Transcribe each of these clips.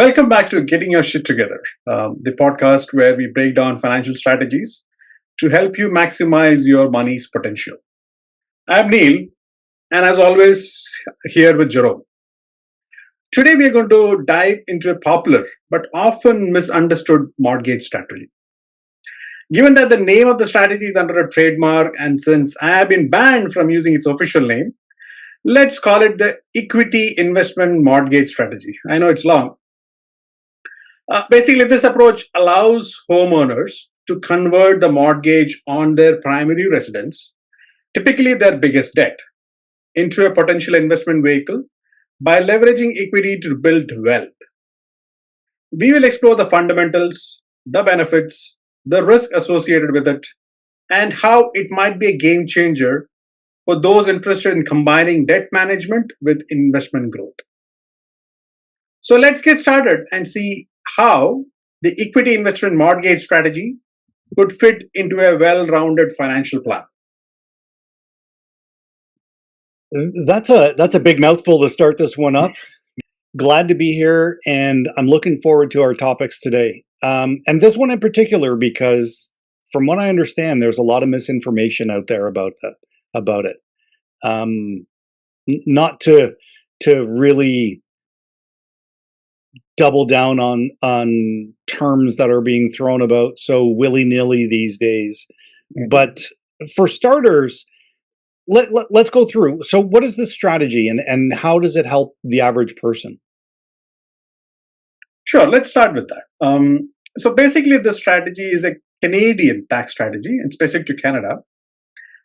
Welcome back to Getting Your Shit Together, the podcast where we break down financial strategies to help you maximize your money's potential. I'm Neil, and as always, here with Jerome. Today, we are going to dive into a popular but often misunderstood mortgage strategy. Given that the name of the strategy is under a trademark, and since I have been banned from using its official name, let's call it the equity investment mortgage strategy. I know it's long. Basically, this approach allows homeowners to convert the mortgage on their primary residence, typically their biggest debt, into a potential investment vehicle by leveraging equity to build wealth. We will explore the fundamentals, the benefits, the risk associated with it, and how it might be a game changer for those interested in combining debt management with investment growth. So let's get started and see how the equity investment mortgage strategy could fit into a well-rounded financial plan. That's a big mouthful to start this one up. Glad to be here, and I'm looking forward to our topics today. And this one in particular, because from what I understand, there's a lot of misinformation out there about it. Not to really double down on terms that are being thrown about so willy-nilly these days. But for starters, let's go through. So what is this strategy and how does it help the average person? Sure, let's start with that. So basically, the strategy is a Canadian tax strategy, and specific to Canada,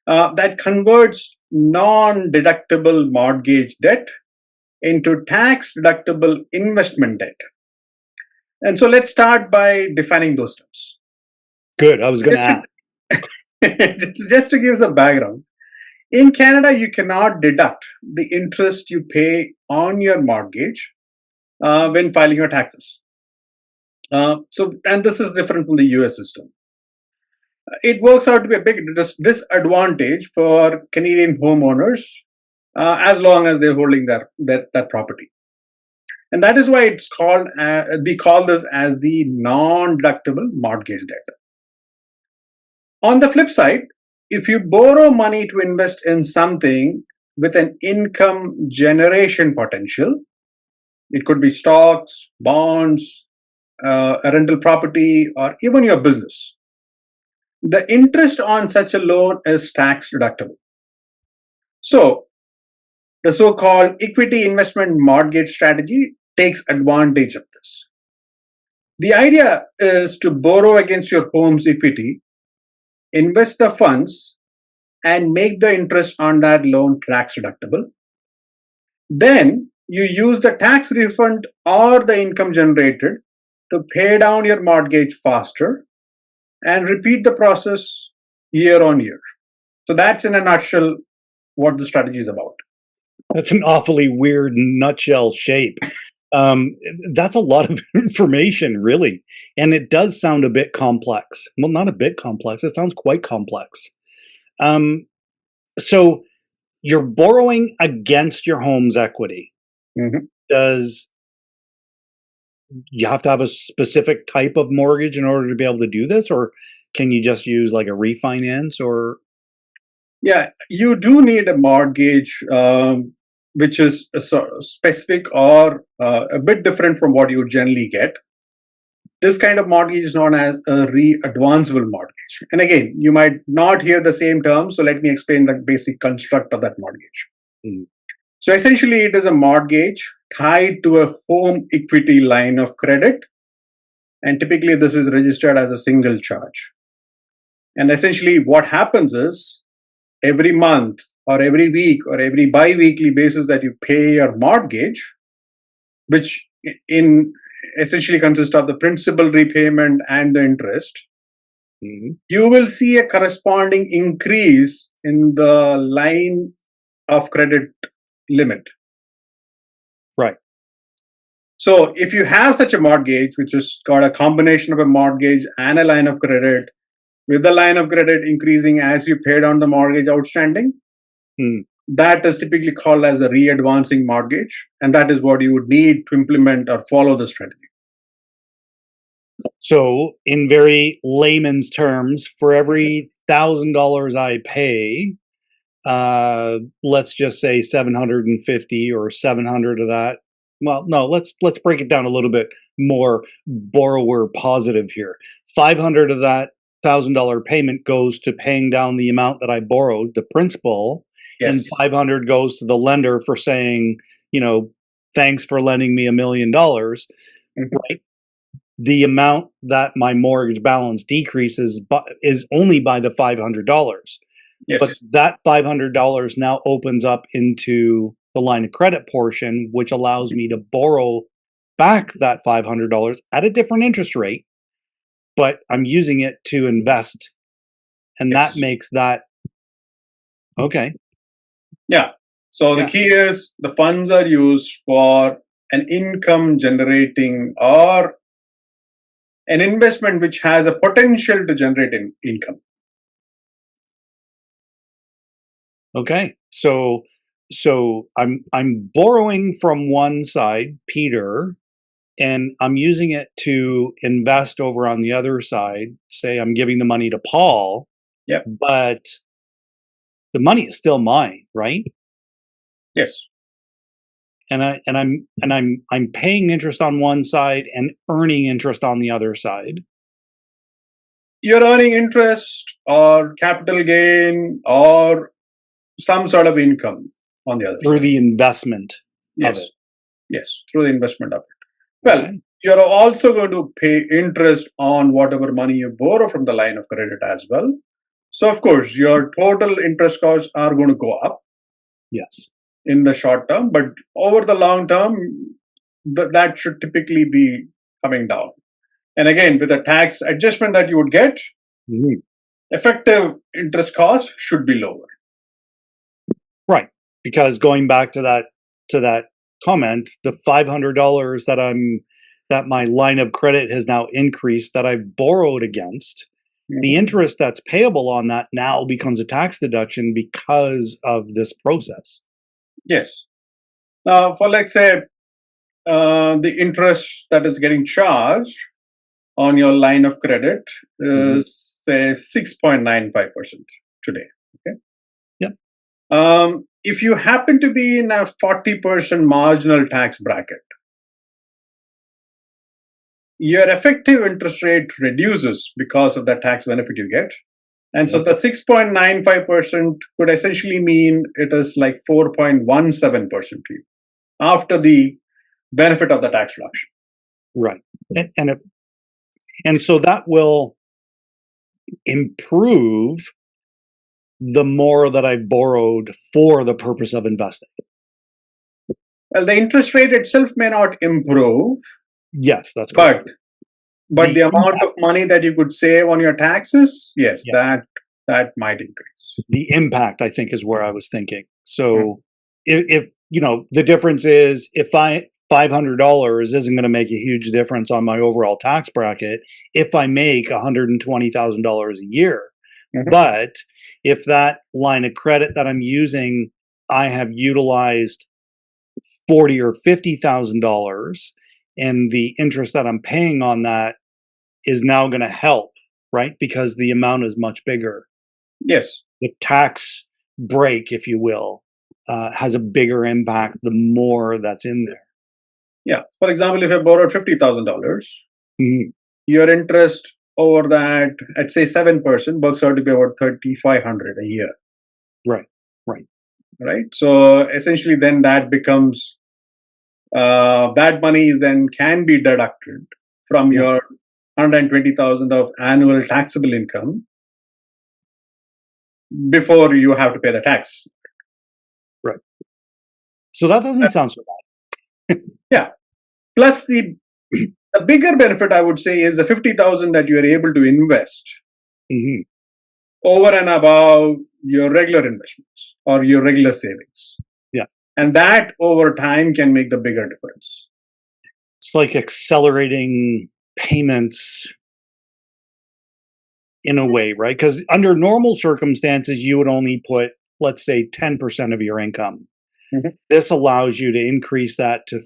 that converts non-deductible mortgage debt into tax-deductible investment debt. And so let's start by defining those terms. Good, I was going to ask. Just to give some background, in Canada, you cannot deduct the interest you pay on your mortgage when filing your taxes. And this is different from the US system. It works out to be a big disadvantage for Canadian homeowners as long as they're holding that property. And that is why it's called, we call this as the non-deductible mortgage debt. On the flip side, if you borrow money to invest in something with an income generation potential, it could be stocks, bonds, a rental property, or even your business, the interest on such a loan is tax deductible. So, the so-called equity investment mortgage strategy takes advantage of this. The idea is to borrow against your home's equity, invest the funds, and make the interest on that loan tax deductible. Then you use the tax refund or the income generated to pay down your mortgage faster and repeat the process year on year. So that's in a nutshell what the strategy is about. That's an awfully weird nutshell shape. That's a lot of information, really. And it does sound a bit complex. Well, not a bit complex. It sounds quite complex. So you're borrowing against your home's equity. Mm-hmm. Does you have to have a specific type of mortgage in order to be able to do this? Or can you just use like a refinance or? Yeah, you do need a mortgage which is specific or a bit different from what you generally get. This kind of mortgage is known as a re-advanceable mortgage. And again, you might not hear the same term, so let me explain the basic construct of that mortgage. So essentially, it is a mortgage tied to a home equity line of credit. And typically, this is registered as a single charge. And essentially, what happens is every month or every week or every bi-weekly basis that you pay your mortgage, which in essentially consists of the principal repayment and the interest, you will see a corresponding increase in the line of credit limit. Right. So if you have such a mortgage, which has got a combination of a mortgage and a line of credit, with the line of credit increasing as you pay down the mortgage outstanding, that is typically called as a re-advancing mortgage, and that is what you would need to implement or follow the strategy. So, in very layman's terms, for every $1,000 I pay, let's just say 750 or 700 of that. Well, no, let's break it down a little bit more borrower positive here. 500 of that $1,000 payment goes to paying down the amount that I borrowed, the principal, and Yes. 500 goes to the lender for saying, thanks for lending me $1 million, Mhm. right? The amount that my mortgage balance decreases is only by the $500. Yes. But that $500 now opens up into the line of credit portion, which allows me to borrow back that $500 at a different interest rate, but I'm using it to invest. And Yes. that makes that okay. Yeah. So the Yeah. key is the funds are used for an income generating or an investment which has a potential to generate income. Okay. So I'm borrowing from one side, Peter, and I'm using it to invest over on the other side. Say I'm giving the money to Paul. Yep. But the money is still mine, right? Yes. And I'm paying interest on one side and earning interest on the other side. You're earning interest or capital gain or some sort of income on the other Through side. the investment of Yes. it. Yes. Through the investment of it. Well, Okay. you're also going to pay interest on whatever money you borrow from the line of credit as well. So, of course, your total interest costs are going to go up Yes. in the short term, but over the long term, that should typically be coming down. And again, with the tax adjustment that you would get, Mhm. effective interest costs should be lower. Right. Because going back to that comment, the $500 that my line of credit has now increased that I've borrowed against, the Mhm. interest that's payable on that now becomes a tax deduction because of this process. Yes. For let's say the interest that is getting charged on your line of credit Mhm. is say 6.95% today. Okay. Yep. If you happen to be in a 40% marginal tax bracket, your effective interest rate reduces because of the tax benefit you get. And so Yep. the 6.95% could essentially mean it is like 4.17% to you after the benefit of the tax reduction. Right. And so that will improve the more that I've borrowed for the purpose of investing. Well, the interest rate itself may not improve, Yes, that's correct. but the amount of money that you could save on your taxes, yes, Yeah. that might increase. The impact, I think, is where I was thinking. So if the difference is if $500 isn't going to make a huge difference on my overall tax bracket if I make $120,000 a year. Mhm. But if that line of credit that I'm using, I have utilized $40,000 or $50,000, and the interest that I'm paying on that is now going to help, right? Because the amount is much bigger. Yes. The tax break, if you will, has a bigger impact the more that's in there. Yeah. For example, if I borrowed $50,000, Mhm. your interest over that, at say 7%, works out to be about 3,500 a year. Right, right. Right. So essentially, then that becomes that money is then can be deducted from Yeah. your 120,000 of annual taxable income before you have to pay the tax. Right. So that doesn't sound so bad. Yeah. Plus the bigger benefit I would say is the 50,000 that you are able to invest Mhm. over and above your regular investments or your regular savings. Yeah. And that over time can make the bigger difference. It's like accelerating payments in a way, right? Because under normal circumstances, you would only put let's say 10% of your income. Mhm. This allows you to increase that to,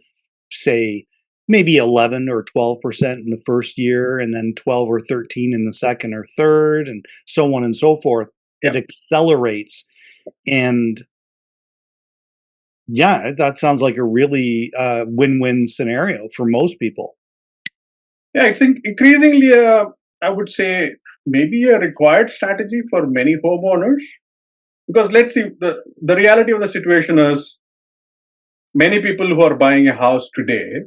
say, maybe 11 or 12% in the first year, and then 12 or 13 in the second or third, and so on and so forth. It Yeah. accelerates. And yeah, that sounds like a really win-win scenario for most people. Yeah, it's increasingly, I would say, maybe a required strategy for many homeowners. Because let's see, the reality of the situation is many people who are buying a house today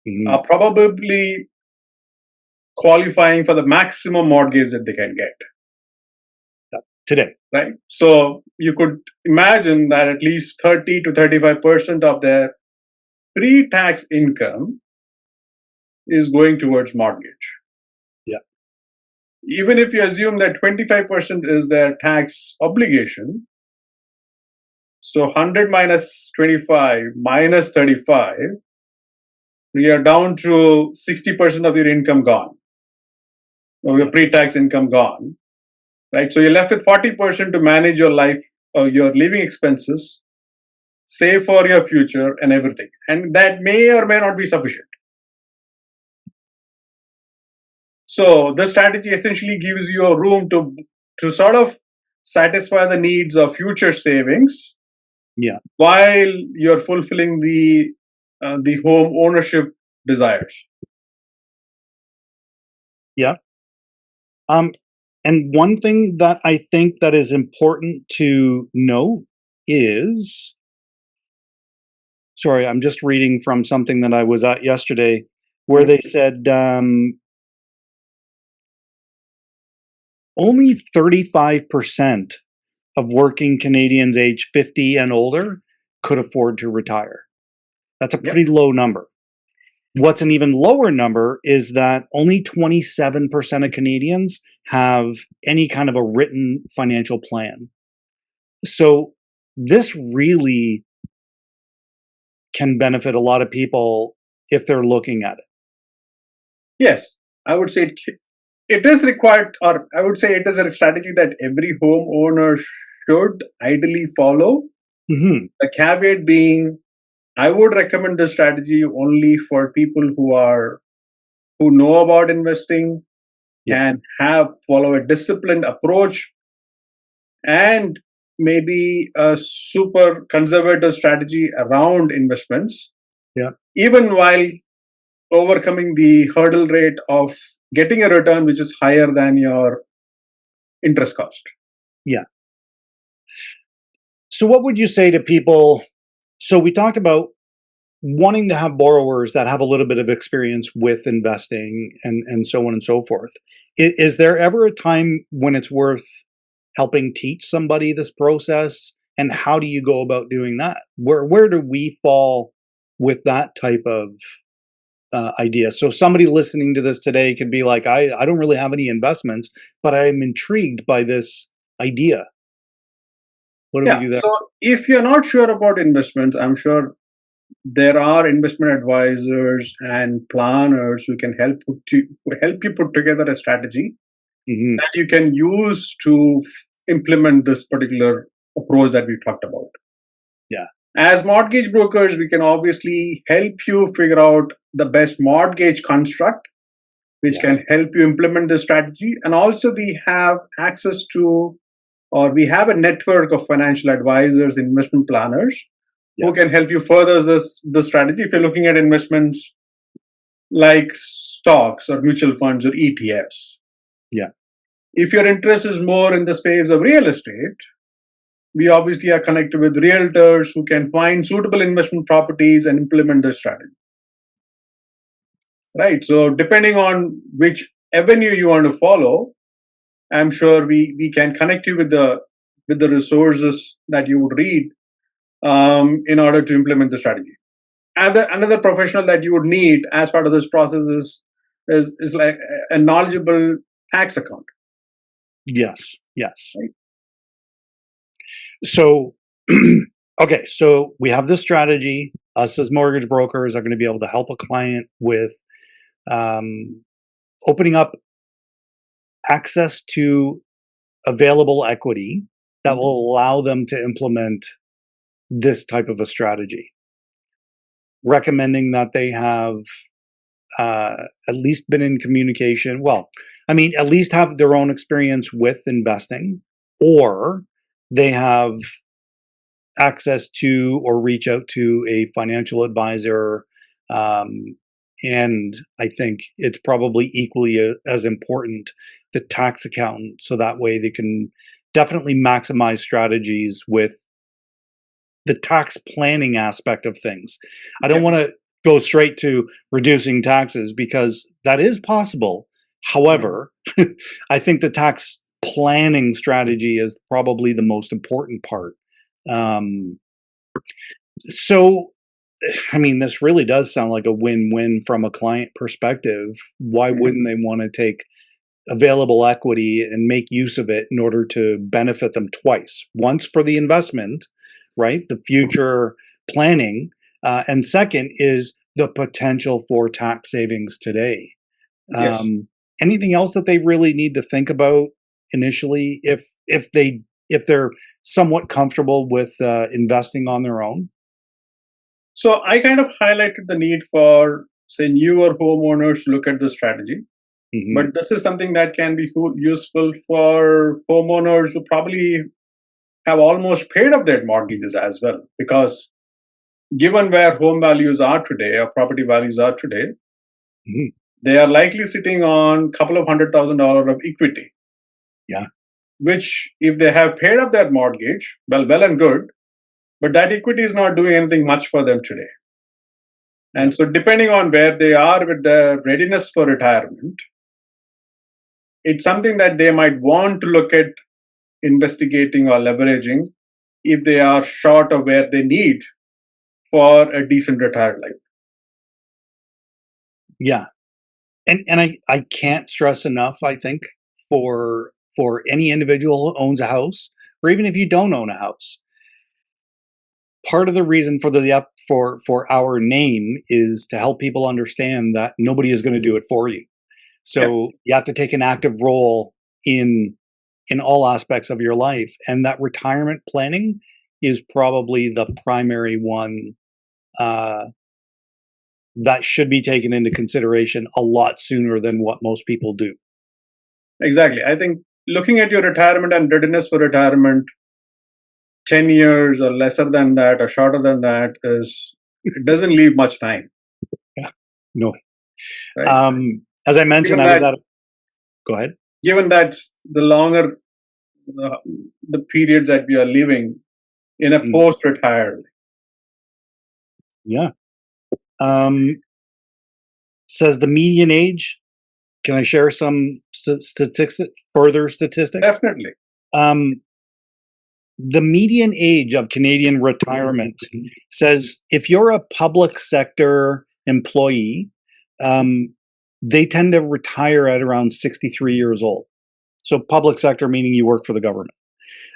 Mhm. are probably qualifying for the maximum mortgage that they can get, Today. right? So you could imagine that at least 30 to 35% of their pre tax income is going towards mortgage. Yeah. Even if you assume that 25% is their tax obligation, so 100 minus 25 minus 35, we are down to 60% of your income gone, or your Yeah. pre-tax income gone, right? So you're left with 40% to manage your life or your living expenses, save for your future and everything. And that may or may not be sufficient. So the strategy essentially gives you a room to sort of satisfy the needs of future savings Yeah. while you're fulfilling the home ownership desires. Yeah. And one thing that I think that is important to know is, sorry, I'm just reading from something that I was at yesterday where Mhm. they said only 35% of working Canadians age 50 and older could afford to retire. That's a Yep. pretty low number. What's an even lower number is that only 27% of Canadians have any kind of a written financial plan. So this really can benefit a lot of people if they're looking at it. Yes, I would say it is required, or I would say it is a strategy that every homeowner should ideally follow. Hmm. The caveat being, I would recommend this strategy only for people who know about investing, Yeah. can have follow a disciplined approach, and maybe a super conservative strategy around investments, Yeah. even while overcoming the hurdle rate of getting a return which is higher than your interest cost. Yeah. So what would you say to people? So we talked about wanting to have borrowers that have a little bit of experience with investing and so on and so forth. Is there ever a time when it's worth helping teach somebody this process? And how do you go about doing that? Where do we fall with that type of idea? So somebody listening to this today could be like, I don't really have any investments, but I'm intrigued by this idea. What do we Yeah. do there? So if you're not sure about investments, I'm sure there are investment advisors and planners who can help you put together a strategy Hmm. that you can use to implement this particular approach that we talked about. Yeah. As mortgage brokers, we can obviously help you figure out the best mortgage construct, which Yes. can help you implement the strategy. And also, we have access to, or we have a network of financial advisors, investment planners Yeah. who can help you further the strategy. If you're looking at investments like stocks or mutual funds or ETFs, Yeah. if your interest is more in the space of real estate, we obviously are connected with realtors who can find suitable investment properties and implement the strategy. Right. So depending on which avenue you want to follow, I'm sure we can connect you with the resources that you would read in order to implement the strategy. Another professional that you would need as part of this process is like a knowledgeable tax account. Yes. Yes. Right? So, okay, so we have this strategy. Us as mortgage brokers are going to be able to help a client with um, opening up access to available equity that will allow them to implement this type of a strategy. Recommending that they have at least been in communication. Well, I mean, at least have their own experience with investing, or they have access to or reach out to a financial advisor. And I think it's probably equally as important, the tax accountant, so that way they can definitely maximize strategies with the tax planning aspect of things. I don't want to go straight to reducing taxes because that is possible. However, I think the tax planning strategy is probably the most important part. So, I mean, this really does sound like a win-win from a client perspective. Why wouldn't they want to take available equity and make use of it in order to benefit them twice? Once for the investment, right? The future planning. And second is the potential for tax savings today. Yes. Anything else that they really need to think about initially if they're somewhat comfortable with investing on their own? So I kind of highlighted the need for, say, newer homeowners to look at the strategy. Mm-hmm. But this is something that can be useful for homeowners who probably have almost paid off their mortgages as well. Because given where home values are today, or property values are today, Mm-hmm. they are likely sitting on a couple of $100,000 of equity. Yeah. Which, if they have paid off that mortgage, well and good, but that equity is not doing anything much for them today. And so, depending on where they are with their readiness for retirement, it's something that they might want to look at investigating or leveraging if they are short of where they need for a decent retired life. Yeah. And I can't stress enough, I think, for any individual who owns a house, or even if you don't own a house, part of the reason for our name is to help people understand that nobody is going to do it for you. So you have to take an active role in all aspects of your life, and that retirement planning is probably the primary one that should be taken into consideration a lot sooner than what most people do. Exactly. I think looking at your retirement and readiness for retirement 10 years or lesser than that or shorter than that it doesn't leave much time. Yeah. No. Right? As I mentioned, go ahead. Given that the longer the periods that we are living in a post-retired. Yeah. Says the median age. Can I share some further statistics? Definitely. The median age of Canadian retirement says if you're a public sector employee, they tend to retire at around 63 years old. So public sector meaning you work for the government.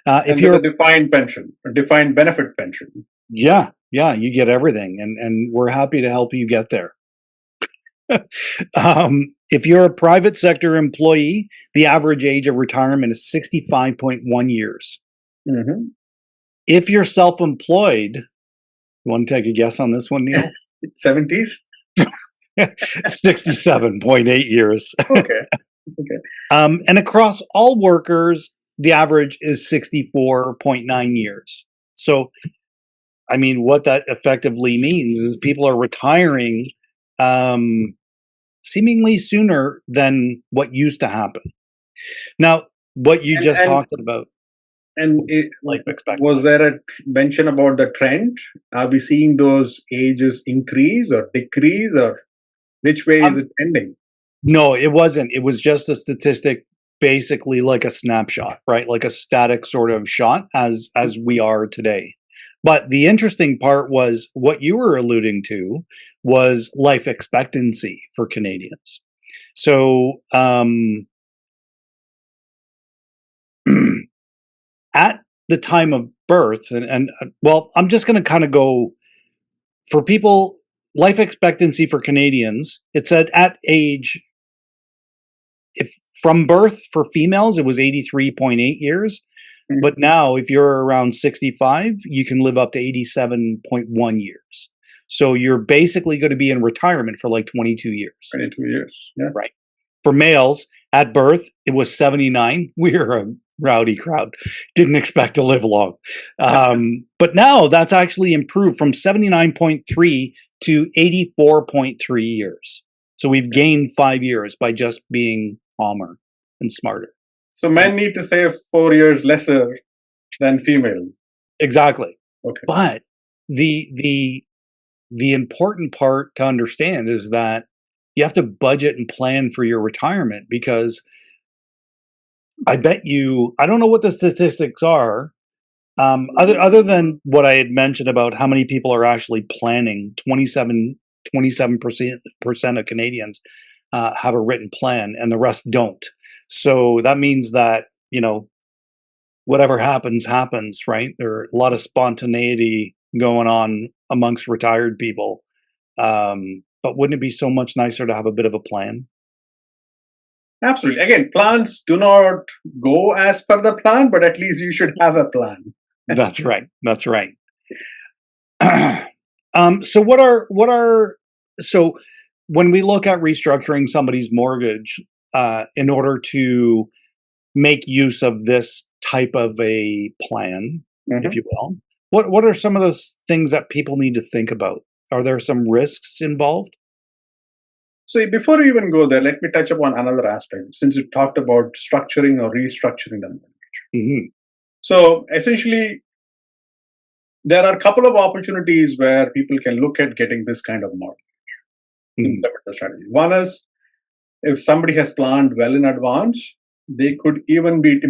If you're a defined pension, a defined benefit pension. Yeah, you get everything, and we're happy to help you get there. If you're a private sector employee, the average age of retirement is 65.1 years. Mm-hmm. If you're self-employed, you want to take a guess on this one, Neil? 70s? 67.8 years. Okay. And across all workers, the average is 64.9 years. So, I mean, what that effectively means is people are retiring seemingly sooner than what used to happen. Now, what you just talked about. And life expectancy. Was there a mention about the trend? Are we seeing those ages increase or decrease, or which way is it tending? No, it wasn't. It was just a statistic, basically like a snapshot, right? Like a static sort of shot as we are today. But the interesting part was what you were alluding to was life expectancy for Canadians. So at the time of birth, and well, I'm just going to kind of go for people, life expectancy for Canadians, it said at age, if from birth for females, it was 83.8 years. Mhm. But now, if you're around 65, you can live up to 87.1 years. So you're basically going to be in retirement for like 22 years. 22 years. Yeah. Right. For males, at birth, it was 79. We were a rowdy crowd. Didn't expect to live long. But now that's actually improved from 79.3 to 84.3 years. So we've gained 5 years by just being calmer and smarter. So men need to save 4 years lesser than females. Exactly. Okay. But the important part to understand is that you have to budget and plan for your retirement, because I bet you, I don't know what the statistics are, other than what I had mentioned about how many people are actually planning. 27% of Canadians have a written plan, and the rest don't. So that means that, whatever happens, happens, right? There are a lot of spontaneity going on amongst retired people. But wouldn't it be so much nicer to have a bit of a plan? Absolutely. Again, plans do not go as per the plan, but at least you should have a plan. That's right. That's right. So so when we look at restructuring somebody's mortgage, in order to make use of this type of a plan, if you will, what are some of those things that people need to think about? Are there some risks involved? So before we even go there, let me touch upon another aspect, since you talked about structuring or restructuring the mortgage. Mm-hmm. So essentially, there are a couple of opportunities where people can look at getting this kind of mortgage. Implement the strategy. One is, if somebody has planned well in advance, they could even be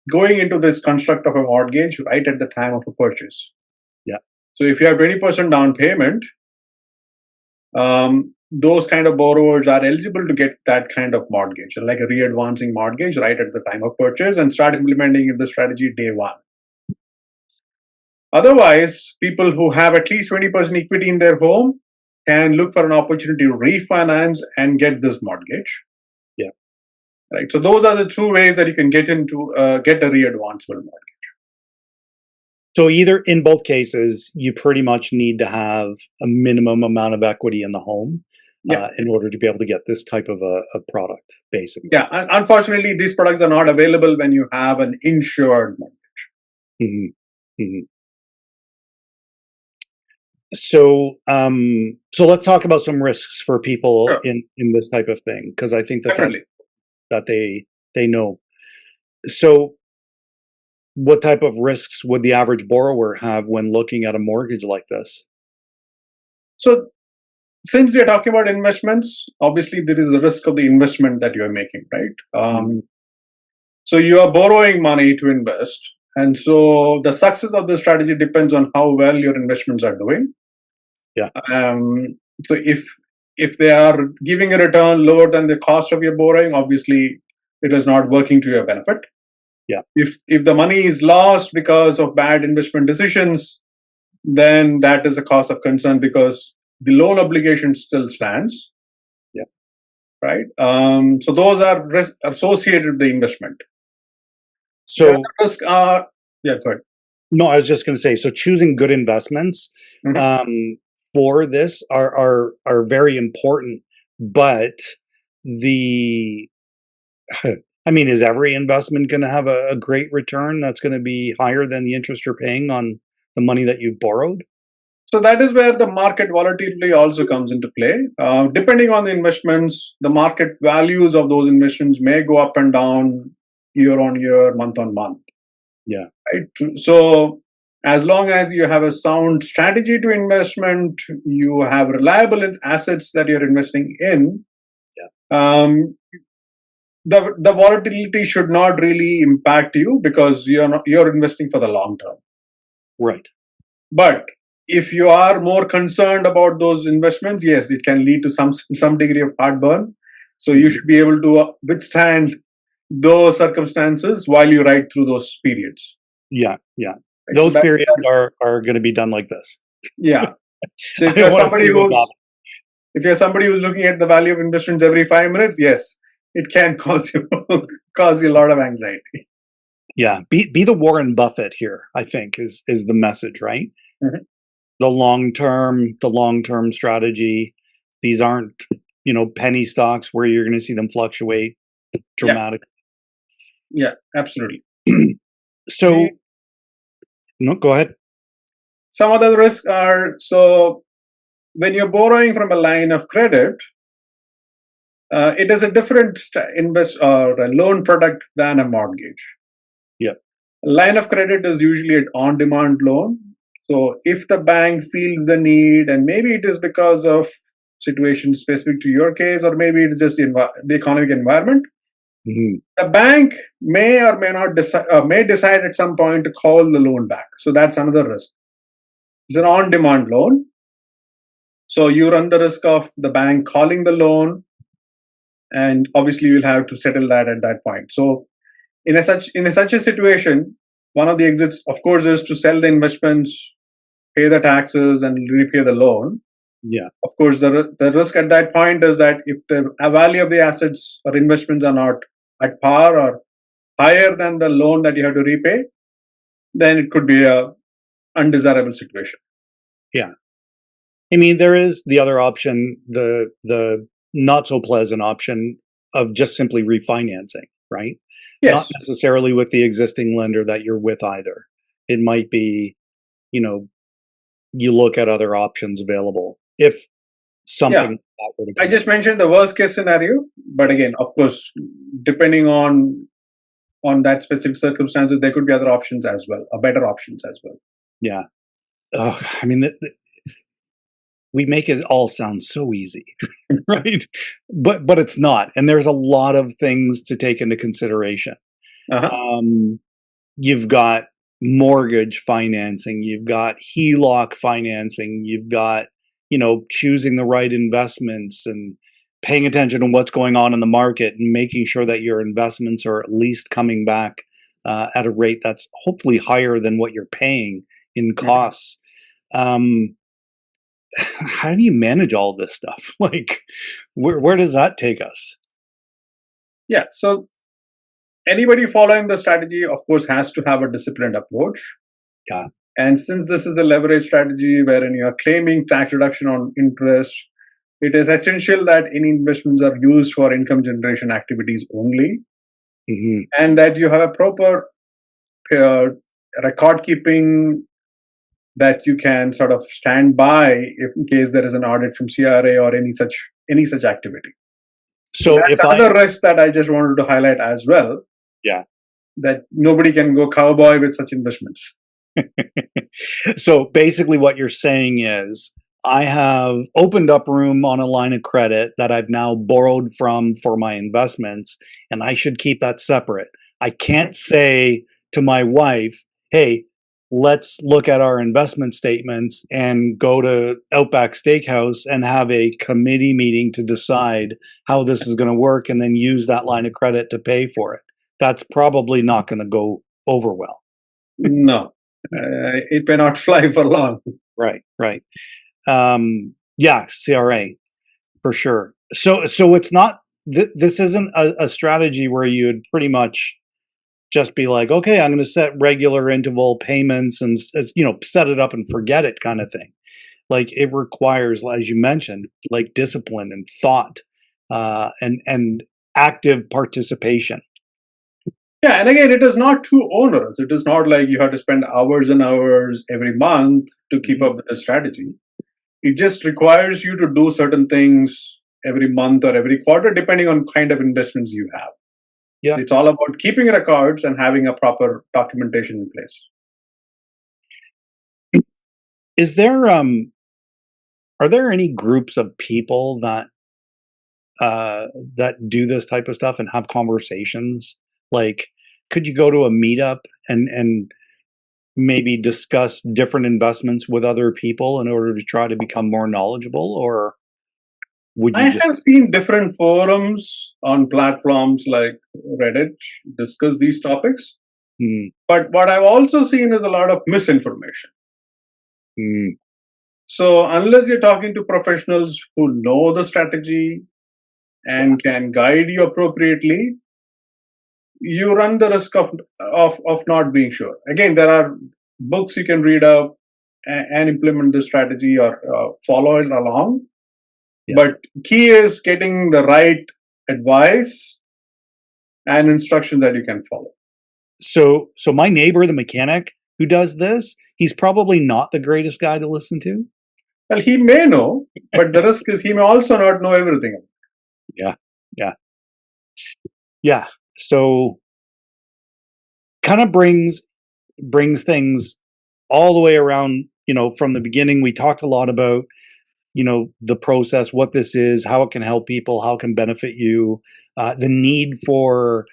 going into this construct of a mortgage right at the time of a purchase. Yeah. So if you have 20% down payment, those kind of borrowers are eligible to get that kind of mortgage, like a re-advancing mortgage right at the time of purchase, and start implementing the strategy day one. Otherwise, people who have at least 20% equity in their home can look for an opportunity to refinance and get this mortgage. Yeah. Right. So those are the two ways that you can get a re-advancement mortgage. So in both cases, you pretty much need to have a minimum amount of equity in the home, in order to be able to get this type of a product, basically. Yeah. Unfortunately, these products are not available when you have an insured mortgage. Mm-hmm. Mm-hmm. So let's talk about some risks for people in this type of thing, because I think that they know. So what type of risks would the average borrower have when looking at a mortgage like this? So since we are talking about investments, obviously there is a risk of the investment that you are making, right? So you are borrowing money to invest. And so the success of the strategy depends on how well your investments are doing. Yeah. So if they are giving a return lower than the cost of your borrowing, obviously it is not working to your benefit. Yeah. If the money is lost because of bad investment decisions, then that is a cause of concern, because the loan obligation still stands. Yeah. Right. So those are risks associated with the investment. So risk are go ahead. No, I was just going to say, so choosing good investments for this are very important. But is every investment going to have a great return that's going to be higher than the interest you're paying on the money that you've borrowed? So that is where the market volatility also comes into play. Depending on the investments, the market values of those investments may go up and down year on year, month on month. Yeah. Right. So as long as you have a sound strategy to investment, you have reliable assets that you're investing in. Yeah. The volatility should not really impact you, because you're investing for the long term. Right. But if you are more concerned about those investments, yes, it can lead to some degree of heartburn. So you should be able to withstand those circumstances while you ride through those periods. Yeah. Yeah. Right? Those periods are going to be done like this. Yeah. So if you're somebody who's looking at the value of investments every 5 minutes, yes, it can cause you a lot of anxiety. Yeah, be the Warren Buffett here, I think is the message, right? Mhm. The long term strategy. These aren't, penny stocks where you're going to see them fluctuate Yeah, dramatically. yeah, absolutely. So, The, no, go ahead. some other risks are, so when you're borrowing from a line of credit, it is a different invest or a loan product than a mortgage. Yeah. A line of credit is usually an on-demand loan. So if the bank feels the need, and maybe it is because of situation specific to your case, or maybe it's just the economic environment, Mhm. the bank may or may not decide, may decide at some point to call the loan back. So that's another risk. It's an on-demand loan, so you run the risk of the bank calling the loan, and obviously you'll have to settle that at that point. So in such a situation, one of the exits, of course, is to sell the investments, pay the taxes, and repay the loan. Yeah. Of course, the risk at that point is that if the value of the assets or investments are not at par or higher than the loan that you have to repay, then it could be a undesirable situation. Yeah. I mean, there is the other option, the not so pleasant option of just simply refinancing, right? Not Yes. necessarily with the existing lender that you're with either. It might be, you know, you look at other options available if something Yeah. like that were to I come up. just mentioned the worst case scenario, but Yeah. again, of course, depending on that specific circumstances, there could be other options as well, or better options as well. Yeah. I mean, we make it all sound so easy, right? But it's not, and there's a lot of things to take into consideration. Uh-huh. Um, you've got mortgage financing, you've got HELOC financing, you've got, choosing the right investments and paying attention to what's going on in the market and making sure that your investments are at least coming back at a rate that's hopefully higher than what you're paying in Mhm. costs. Um, how do you manage all this stuff? Like, where does that take us? Yeah. So anybody following the strategy, of course, has to have a disciplined approach. Yeah. And since this is a leverage strategy wherein you are claiming tax reduction on interest, it is essential that any investments are used for income generation activities only, Hmm. and that you have a proper uh, record keeping that you can sort of stand by if in case there is an audit from CRA or any such activity. So So if that's I, another risk that I just wanted to highlight as well, yeah. that nobody can go cowboy with such investments. So basically, what you're saying is, I have opened up room on a line of credit that I've now borrowed from for my investments, and I should keep that separate. I can't say to my wife, hey, let's look at our investment statements and go to Outback Steakhouse and have a committee meeting to decide how this is going to work and then use that line of credit to pay for it. That's probably not going to go over well. No, it may not fly for long. Right, right. Yeah, CRA for sure. So it's not. This isn't a strategy where you'd pretty much just be like, okay, I'm going to set regular interval payments and set it up and forget it kind of thing. Like it requires, as you mentioned, like discipline and thought, and active participation. Yeah, and again, it is not too onerous. It is not like you have to spend hours and hours every month to keep Mhm. up with the strategy. It just requires you to do certain things every month or every quarter, depending on kind of investments you have. Yeah. It's all about keeping records and having a proper documentation in place. Is there are there any groups of people that do this type of stuff and have conversations? Like, could you go to a meetup and maybe discuss different investments with other people in order to try to become more knowledgeable, or would I you have just? seen different forums on platforms like Reddit discuss these topics, Hmm, but what I've also seen is a lot of misinformation. hmm, So, unless you're talking to professionals who know the strategy yeah, and can guide you appropriately, you run the risk of not being sure. Again, there are books you can read up and implement the strategy or follow it along. Yeah. But key is getting the right advice and instructions that you can follow. So my neighbor, the mechanic who does this, he's probably not the greatest guy to listen to. Well, he may know, but the risk is he may also not know everything. Yeah. So kind of brings things all the way around, from the beginning. We talked a lot about, the process, what this is, how it can help people, how it can benefit you, the need for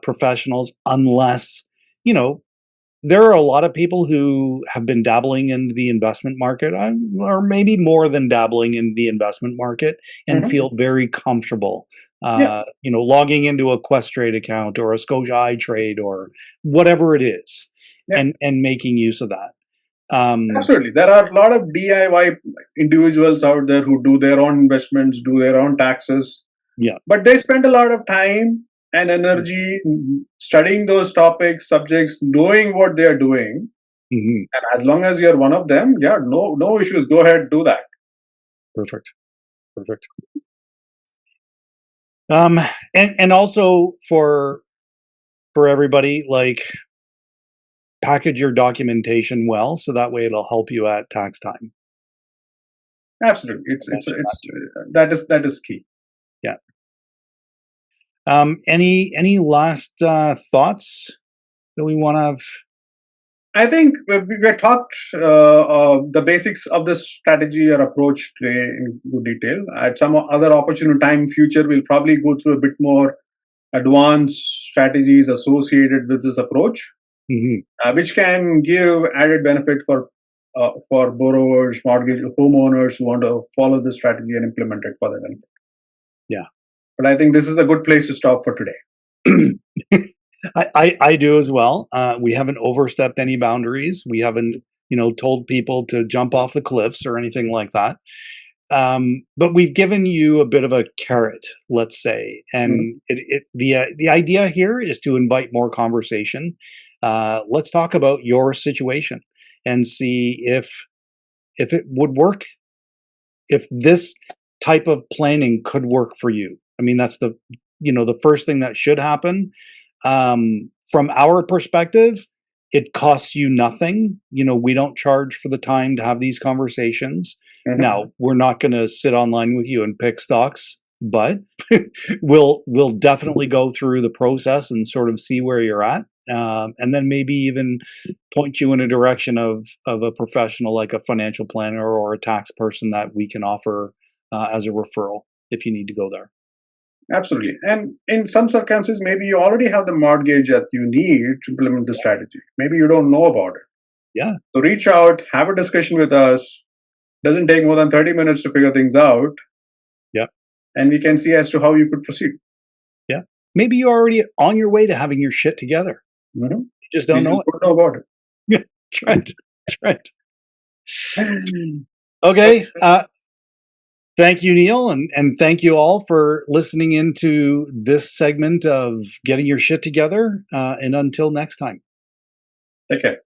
professionals, unless, there are a lot of people who have been dabbling in the investment market, or maybe more than dabbling in the investment market, and feel very comfortable, logging into a Questrade account or a Scotia iTrade or whatever it is, and making use of that. Absolutely. There are a lot of DIY individuals out there who do their own investments, do their own taxes. Yeah. But they spend a lot of time and energy studying those topics, subjects, knowing what they are doing. And as long as you're one of them, no issues. Go ahead, do that. Perfect. And also for everybody, like, package your documentation well, so that way it'll help you at tax time. Absolutely, that is key. Yeah. Any last thoughts that we want to? I think we talked the basics of this strategy or approach today in good detail. At some other opportune time, future, we'll probably go through a bit more advanced strategies associated with this approach, which can give added benefit for borrowers, mortgage homeowners who want to follow this strategy and implement it for their benefit. Yeah, but I think this is a good place to stop for today. I do as well. We haven't overstepped any boundaries. We haven't, told people to jump off the cliffs or anything like that. But we've given you a bit of a carrot, let's say, and the idea here is to invite more conversation. Let's talk about your situation and see if it would work, if this type of planning could work for you. I mean, that's the first thing that should happen. From our perspective, it costs you nothing. We don't charge for the time to have these conversations. Now, we're not going to sit online with you and pick stocks, but we'll definitely go through the process and sort of see where you're at. And then maybe even point you in a direction of a professional like a financial planner or a tax person that we can offer as a referral if you need to go there. Absolutely. And in some circumstances, maybe you already have the mortgage that you need to implement the strategy. Maybe you don't know about it. Yeah. So reach out, have a discussion with us. Doesn't take more than 30 minutes to figure things out. Yeah. And we can see as to how you could proceed. Yeah. Maybe you're already on your way to having your shit together. You just don't know it. Don't know about it. Yeah, that's right. Okay. Thank you, Neil, and thank you all for listening into this segment of Getting Your Shit Together. And until next time. Take care.